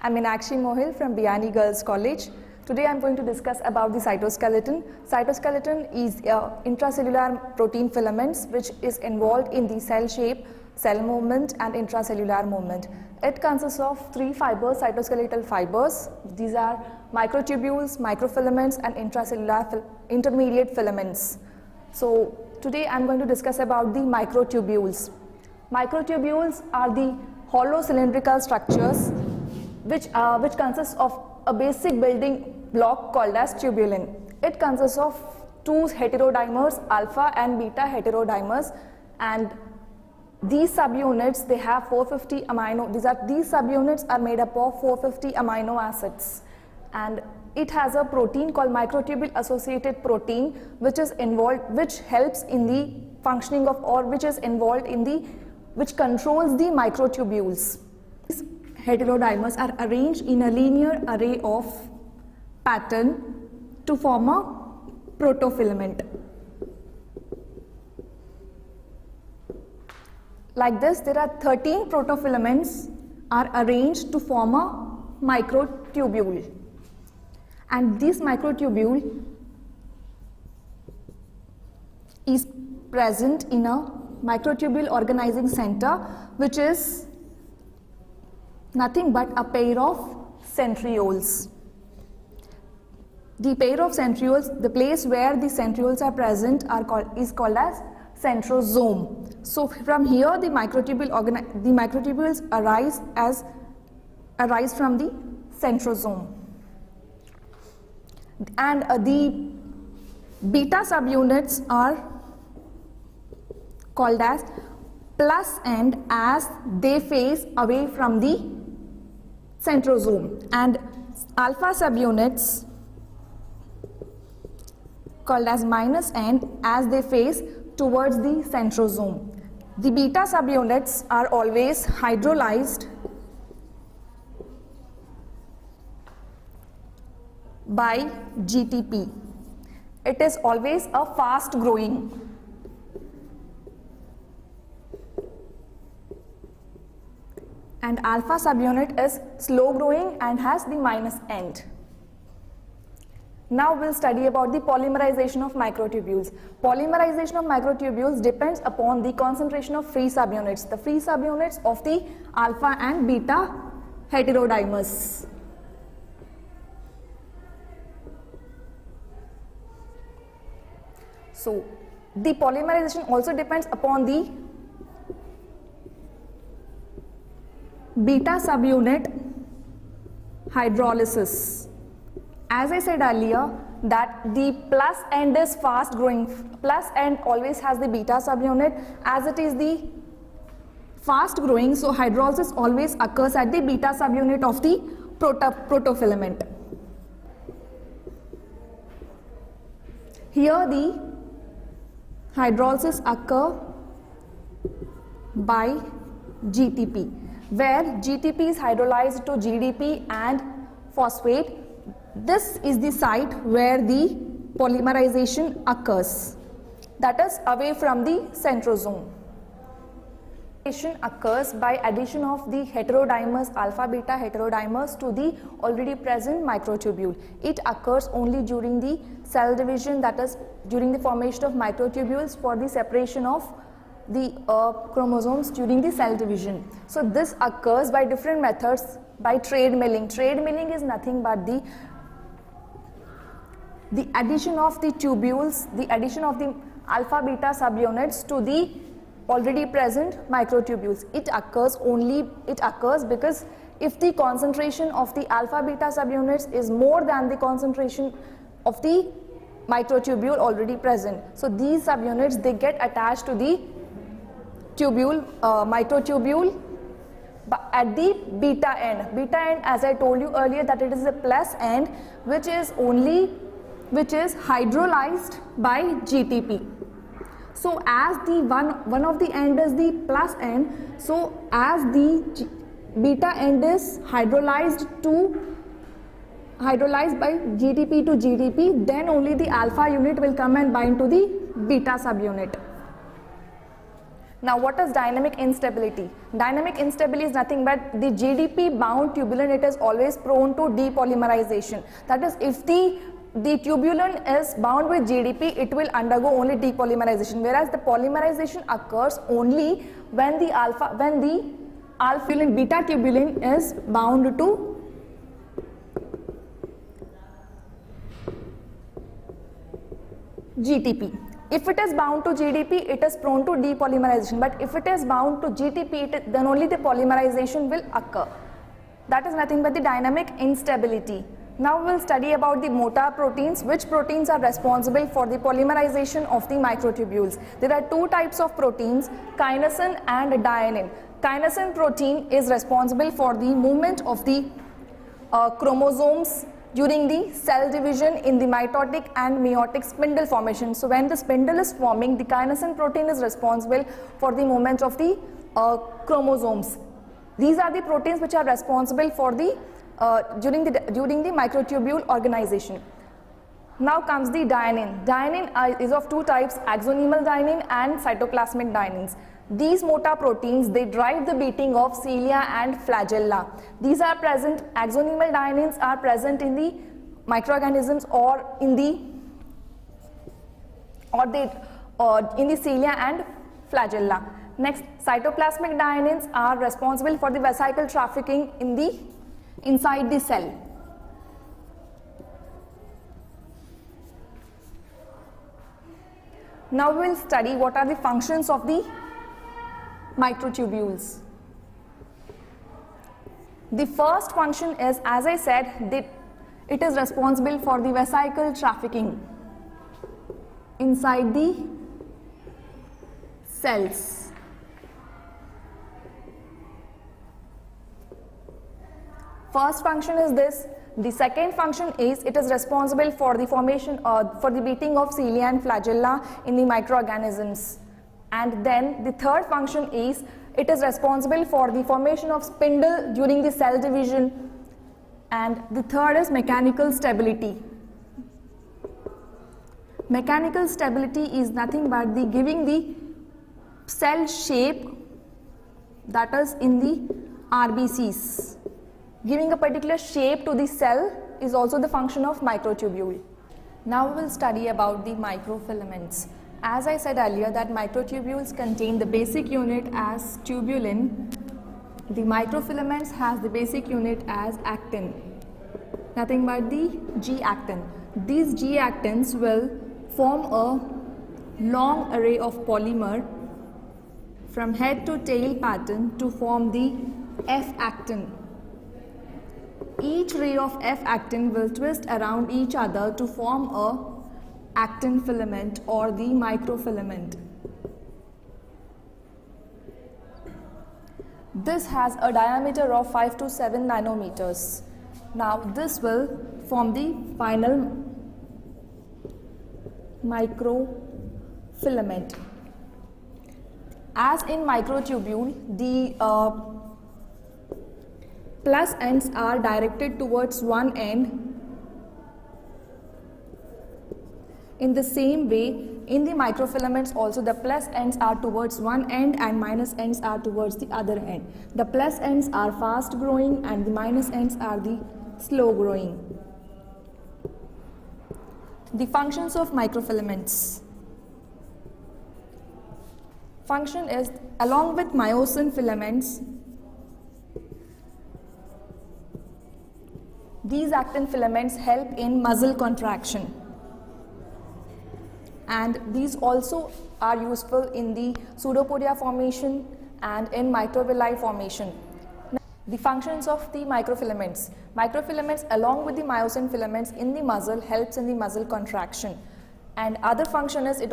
I'm Meenakshi Mohil from Biyani Girls College. Today I'm going to discuss about the cytoskeleton. Cytoskeleton is intracellular protein filaments which is involved in the cell shape, cell movement and intracellular movement. It consists of three fibers, cytoskeletal fibers. These are microtubules, microfilaments and intracellular intermediate filaments. So today I'm going to discuss about the microtubules. Microtubules are the hollow cylindrical structures which consist of a basic building block called as tubulin. It consists of two heterodimers, alpha and beta heterodimers, and these subunits, they have 450 amino. These subunits are made up of 450 amino acids, and it has a protein called microtubule associated protein, which is involved, which helps in the functioning of, or which is involved in the, which controls the microtubules. These heterodimers are arranged in a linear array of pattern to form a protofilament. Like this, there are 13 protofilaments are arranged to form a microtubule, and this microtubule is present in a microtubule organizing center, which is nothing but a pair of centrioles. The pair of centrioles, the place where the centrioles are present is called as centrosome. So from here the microtubules arise from the centrosome, and the beta subunits are called as plus end as they face away from the centrosome, and alpha subunits called as minus end as they face towards the centrosome. The beta subunits are always hydrolyzed by GTP. It is always a fast growing. And alpha subunit is slow growing and has the minus end. Now we'll study about the polymerization of microtubules. Polymerization of microtubules depends upon the concentration of free subunits, the free subunits of the alpha and beta heterodimers. So the polymerization also depends upon the beta subunit hydrolysis. As I said earlier that the plus end is fast growing, plus end always has the beta subunit, as it is the fast growing, so hydrolysis always occurs at the beta subunit of the protofilament. Here the hydrolysis occur by GTP, where GTP is hydrolyzed to GDP and phosphate. This is the site where the polymerization occurs, that is away from the centrosome. Polymerization occurs by addition of the heterodimers, alpha beta heterodimers, to the already present microtubule. It occurs only during the cell division, that is during the formation of microtubules for the separation of the chromosomes during the cell division. So this occurs by different methods, by trade milling. Trade milling is nothing but the addition of the tubules, the addition of the alpha beta subunits to the already present microtubules. It occurs because if the concentration of the alpha beta subunits is more than the concentration of the microtubule already present, so these subunits, they get attached to the tubule, microtubule at the beta end. Beta end, as I told you earlier, that it is a plus end which is hydrolyzed by GTP. So as the one of the end is the plus end, so as the beta end is hydrolyzed by GTP to GDP, then only the alpha unit will come and bind to the beta subunit. Now, what is dynamic instability? Dynamic instability is nothing but the GDP bound tubulin, it is always prone to depolymerization. That is, if the tubulin is bound with GDP, it will undergo only depolymerization, whereas the polymerization occurs only when the alpha beta tubulin is bound to GTP. If it is bound to GDP, it is prone to depolymerization, but if it is bound to GTP, then only the polymerization will occur. That is nothing but the dynamic instability. Now we will study about the motor proteins. Which proteins are responsible for the polymerization of the microtubules? There are two types of proteins, kinesin and dynein. Kinesin protein is responsible for the movement of the chromosomes during the cell division in the mitotic and meiotic spindle formation. So when the spindle is forming, the kinesin protein is responsible for the movement of the chromosomes. These are the proteins which are responsible for the during the microtubule organization. Now comes the dynein. Dynein is of two types, axonal dynein and cytoplasmic dyneins. These motor proteins, they drive the beating of cilia and flagella. These are present, axonal dyneins are present in the microorganisms or in the cilia and flagella. Next, cytoplasmic dyneins are responsible for the vesicle trafficking inside the cell. Now we will study what are the functions of the microtubules. The first function is, as I said, it is responsible for the vesicle trafficking inside the cells. First function is this. The second function is it is responsible for the formation for the beating of cilia and flagella in the microorganisms. And then the third function is it is responsible for the formation of spindle during the cell division. And the third is mechanical stability. Mechanical stability is nothing but the giving the cell shape, that is in the RBCs. Giving a particular shape to the cell is also the function of microtubule. Now we will study about the microfilaments. As I said earlier that microtubules contain the basic unit as tubulin. The microfilaments has the basic unit as actin. Nothing but the G-actin. These G-actins will form a long array of polymer from head to tail pattern to form the F-actin. Each ray of F-actin will twist around each other to form a actin filament or the microfilament. This has a diameter of 5 to 7 nanometers. Now this will form the final microfilament. As in microtubule, the plus ends are directed towards one end. In the same way, in the microfilaments also the plus ends are towards one end and minus ends are towards the other end. The plus ends are fast growing and the minus ends are the slow growing. The functions of microfilaments. Function is, along with myosin filaments, these actin filaments help in muscle contraction, and these also are useful in the pseudopodia formation and in microvilli formation. The functions of the microfilaments. Microfilaments along with the myosin filaments in the muscle helps in the muscle contraction, and other function is it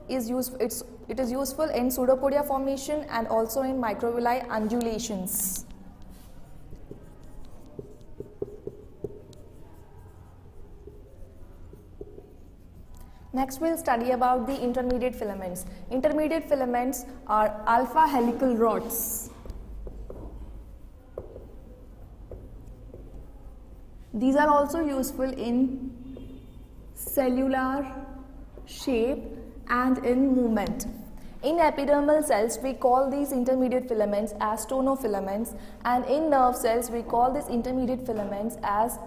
is useful in pseudopodia formation and also in microvilli undulations. Next we will study about the intermediate filaments. Intermediate filaments are alpha helical rods. These are also useful in cellular shape and in movement. In epidermal cells, we call these intermediate filaments as tonofilaments, and in nerve cells, we call these intermediate filaments as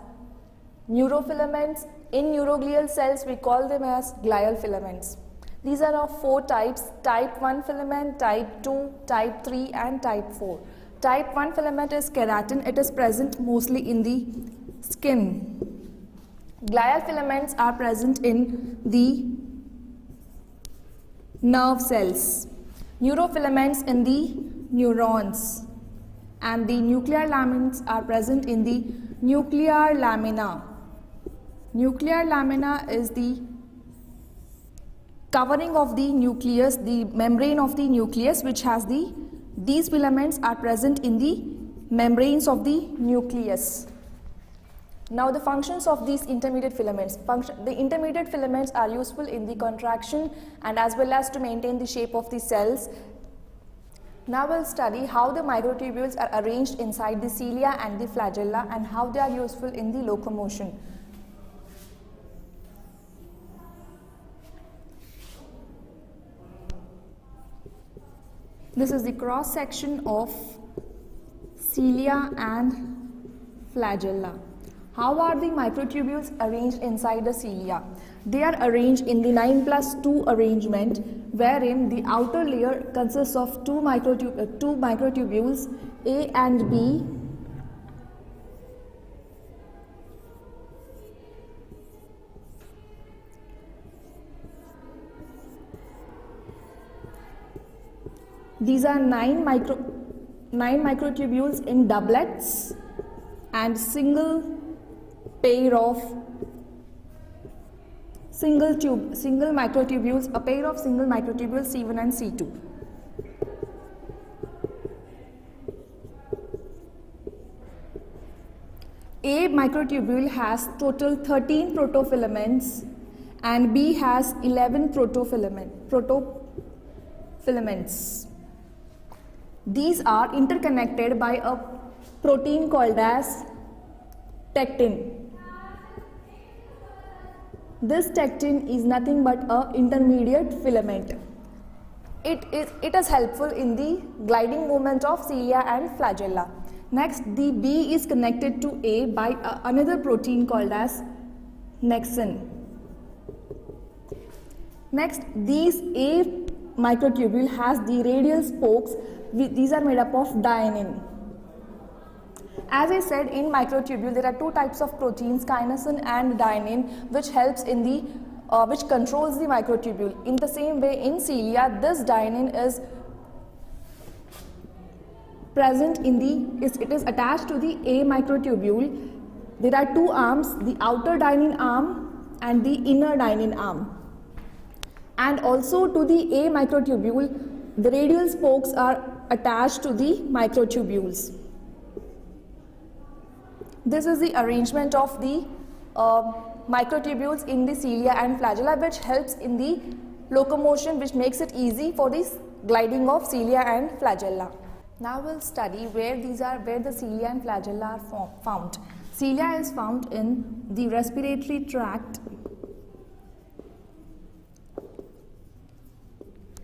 neurofilaments. In neuroglial cells, we call them as glial filaments. These are of 4 types: type 1 filament, type 2, type 3 and type 4. Type 1 filament is keratin. It is present mostly in the skin. Glial filaments are present in the nerve cells. Neurofilaments in the neurons. And the nuclear lamins are present in the nuclear lamina. Nuclear lamina is the covering of the nucleus, the membrane of the nucleus, which has these filaments are present in the membranes of the nucleus. Now the functions of these intermediate filaments. The intermediate filaments are useful in the contraction and as well as to maintain the shape of the cells. Now we'll study how the microtubules are arranged inside the cilia and the flagella and how they are useful in the locomotion. This is the cross section of cilia and flagella. How are the microtubules arranged inside the cilia? They are arranged in the 9+2 arrangement, wherein the outer layer consists of two microtubules A and B, these are 9 microtubules in doublets and single pair of single microtubules, a pair of single microtubules C1 and C2. A microtubule has total 13 protofilaments and B has 11 protofilaments. These are interconnected by a protein called as tectin. This tectin is nothing but an intermediate filament. It is helpful in the gliding movement of cilia and flagella. Next, the B is connected to A by another protein called as nexin. Next, these A microtubule has the radial spokes. These are made up of dynein. As I said, in microtubule there are 2 types of proteins, kinesin and dynein, which helps in the which controls the microtubule. In the same way, in cilia, this dynein is present in it is attached to the A microtubule. There are 2 arms, the outer dynein arm and the inner dynein arm. And also to the A microtubule, the radial spokes are attached to the microtubules. This is the arrangement of the microtubules in the cilia and flagella, which helps in the locomotion, which makes it easy for the gliding of cilia and flagella. Now we'll study where the cilia and flagella are found. Cilia is found in the respiratory tract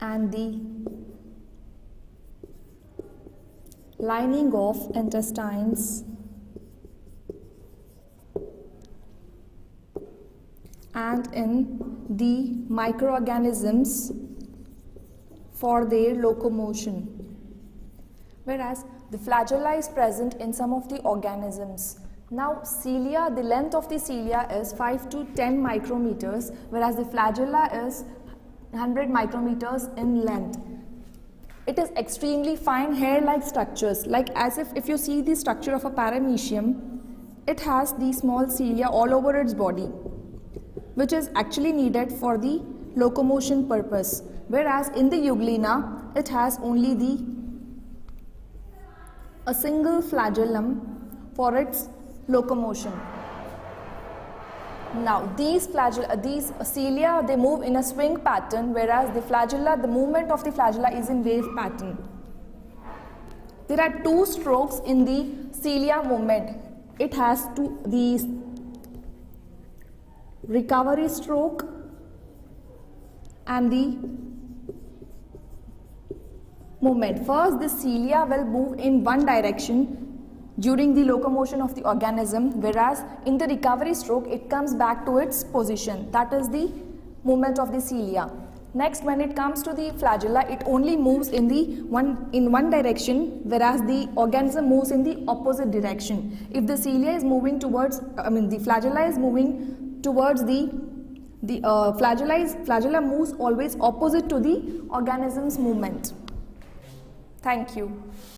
and the lining of intestines and in the microorganisms for their locomotion, whereas the flagella is present in some of the organisms. Now cilia, the length of the cilia is 5 to 10 micrometers, whereas the flagella is 100 micrometers in length. It is extremely fine hair-like structures, like as if you see the structure of a paramecium, it has the small cilia all over its body, which is actually needed for the locomotion purpose, whereas in the euglena it has only a single flagellum for its locomotion. Now these cilia, they move in a swing pattern, whereas the flagella, the movement of the flagella is in wave pattern. There are 2 strokes in the cilia movement. It has the recovery stroke and the movement. First, the cilia will move in one direction during the locomotion of the organism, whereas in the recovery stroke it comes back to its position. That is the movement of the cilia. Next, when it comes to the flagella, it only moves in one direction, whereas the organism moves in the opposite direction. If the cilia is moving towards, the flagella is moving towards the flagella moves always opposite to the organism's movement. Thank you.